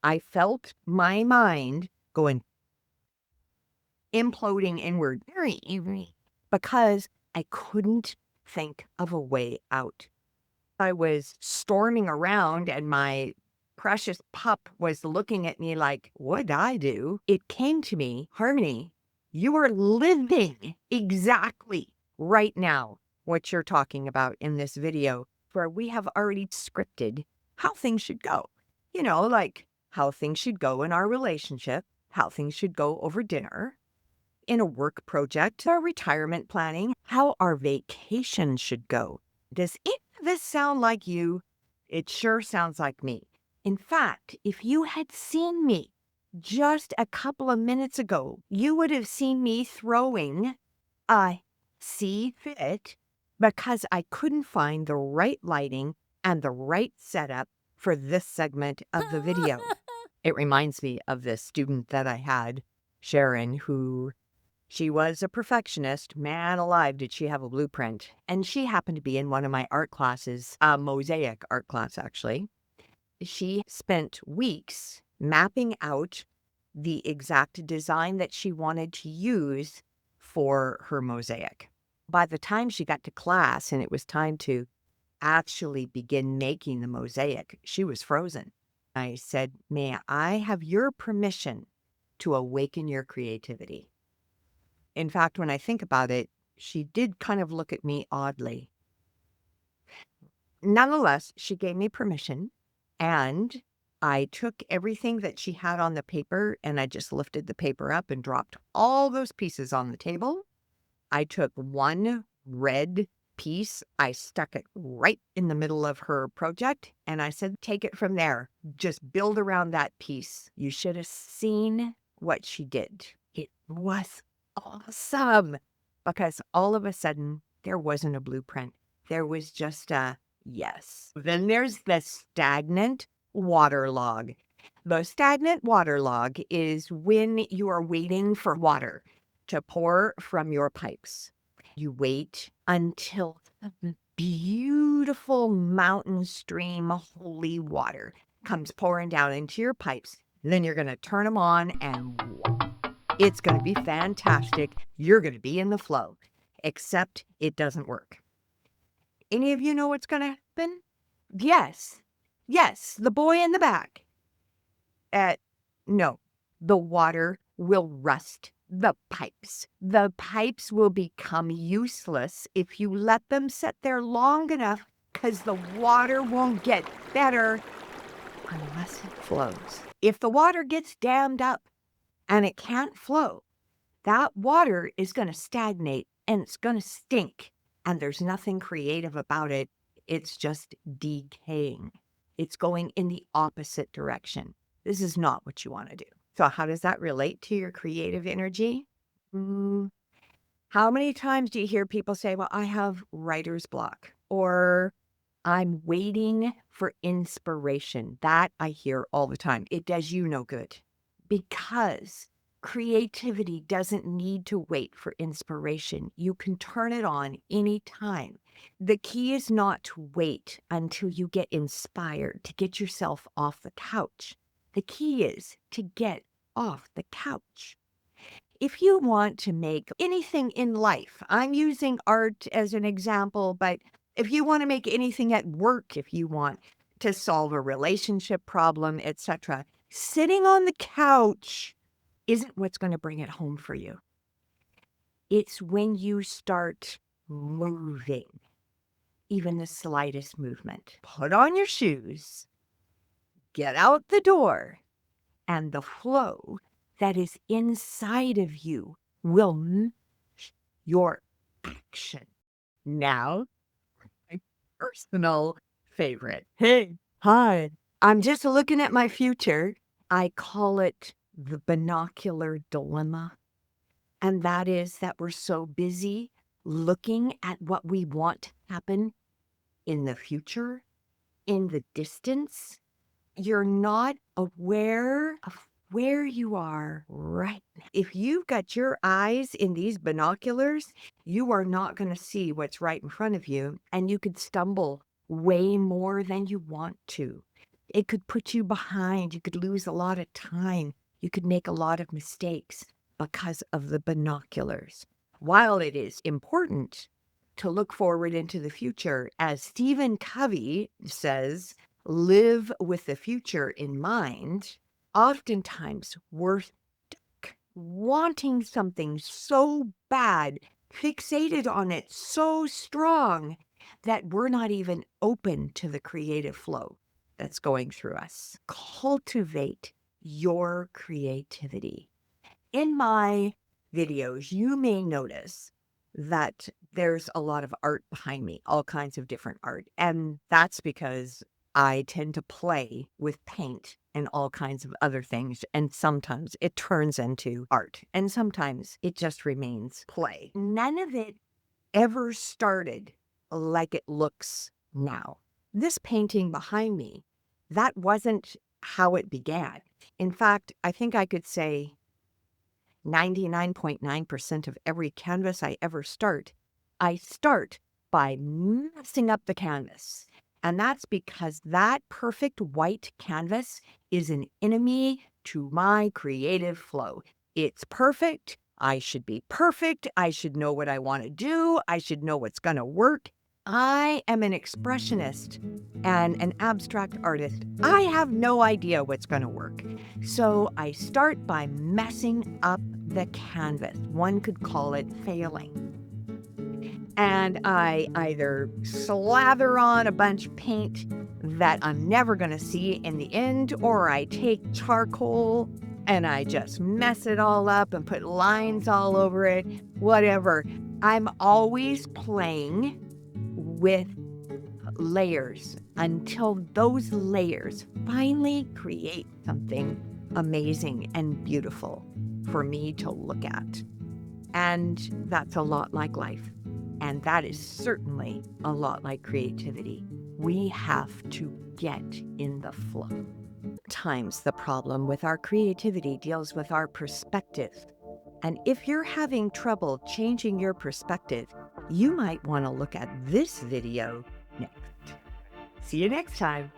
I felt my mind going imploding inward very easily because I couldn't think of a way out. I was storming around and my precious pup was looking at me like, what'd I do? It came to me, Harmony, you are living exactly right now what you're talking about in this video, where we have already scripted how things should go. Like how things should go in our relationship, how things should go over dinner, in a work project, our retirement planning, how our vacation should go. Does any of this sound like you? It sure sounds like me. In fact, if you had seen me just a couple of minutes ago, you would have seen me throwing a see fit because I couldn't find the right lighting and the right setup for this segment of the video. It reminds me of this student that I had, Sharon, who she was a perfectionist. Man alive, did she have a blueprint. And she happened to be in one of my art classes, a mosaic art class, actually. She spent weeks mapping out the exact design that she wanted to use for her mosaic. By the time she got to class and it was time to actually begin making the mosaic, she was frozen. I said, may I have your permission to awaken your creativity? In fact, when I think about it, she did kind of look at me oddly. Nonetheless, she gave me permission, and I took everything that she had on the paper and I just lifted the paper up and dropped all those pieces on the table. I took one red piece, I stuck it right in the middle of her project, and I said, take it from there. Just build around that piece. You should have seen what she did. It was awesome because all of a sudden there wasn't a blueprint. There was just a yes. Then there's the stagnant water log. The stagnant water log is when you are waiting for water to pour from your pipes. You wait until the beautiful mountain stream holy water comes pouring down into your pipes. Then you're going to turn them on and it's going to be fantastic. You're going to be in the flow, except it doesn't work. Any of you know what's going to happen? Yes. Yes, the boy in the back. No, the water will rust the pipes. The pipes will become useless if you let them sit there long enough because the water won't get better unless it flows. If the water gets dammed up and it can't flow, that water is going to stagnate and it's going to stink. And there's nothing creative about it. It's just decaying. It's going in the opposite direction. This is not what you want to do. So how does that relate to your creative energy? How many times do you hear people say, well, I have writer's block, or I'm waiting for inspiration? That I hear all the time. It does you no good because creativity doesn't need to wait for inspiration. You can turn it on anytime. The key is not to wait until you get inspired to get yourself off the couch. The key is to get off the couch. If you want to make anything in life, I'm using art as an example, but if you want to make anything at work, if you want to solve a relationship problem, etc., sitting on the couch isn't what's going to bring it home for you. It's when you start moving, even the slightest movement. Put on your shoes, get out the door, and the flow that is inside of you will match your action. Now, my personal favorite. Hey, hi. I'm just looking at my future. I call it the binocular dilemma. And that is that we're so busy looking at what we want to happen in the future, in the distance. You're not aware of where you are right now. If you've got your eyes in these binoculars, you are not going to see what's right in front of you, and you could stumble way more than you want to. It could put you behind. You could lose a lot of time. You could make a lot of mistakes because of the binoculars. While it is important to look forward into the future, as Stephen Covey says, live with the future in mind, oftentimes we're stuck wanting something so bad, fixated on it so strong that we're not even open to the creative flow that's going through us. Cultivate your creativity. In my videos, you may notice that there's a lot of art behind me, all kinds of different art. And that's because I tend to play with paint and all kinds of other things. And sometimes it turns into art, and sometimes it just remains play. None of it ever started like it looks now. This painting behind me, that wasn't how it began. In fact, I think I could say 99.9% of every canvas I ever start, I start by messing up the canvas. And that's because that perfect white canvas is an enemy to my creative flow. It's perfect. I should be perfect. I should know what I want to do. I should know what's going to work. I am an expressionist and an abstract artist. I have no idea what's going to work. So I start by messing up the canvas. One could call it failing. And I either slather on a bunch of paint that I'm never going to see in the end, or I take charcoal and I just mess it all up and put lines all over it, whatever. I'm always playing with layers until those layers finally create something amazing and beautiful for me to look at. And that's a lot like life. And that is certainly a lot like creativity. We have to get in the flow. Sometimes the problem with our creativity deals with our perspective. And if you're having trouble changing your perspective, you might want to look at this video next. See you next time.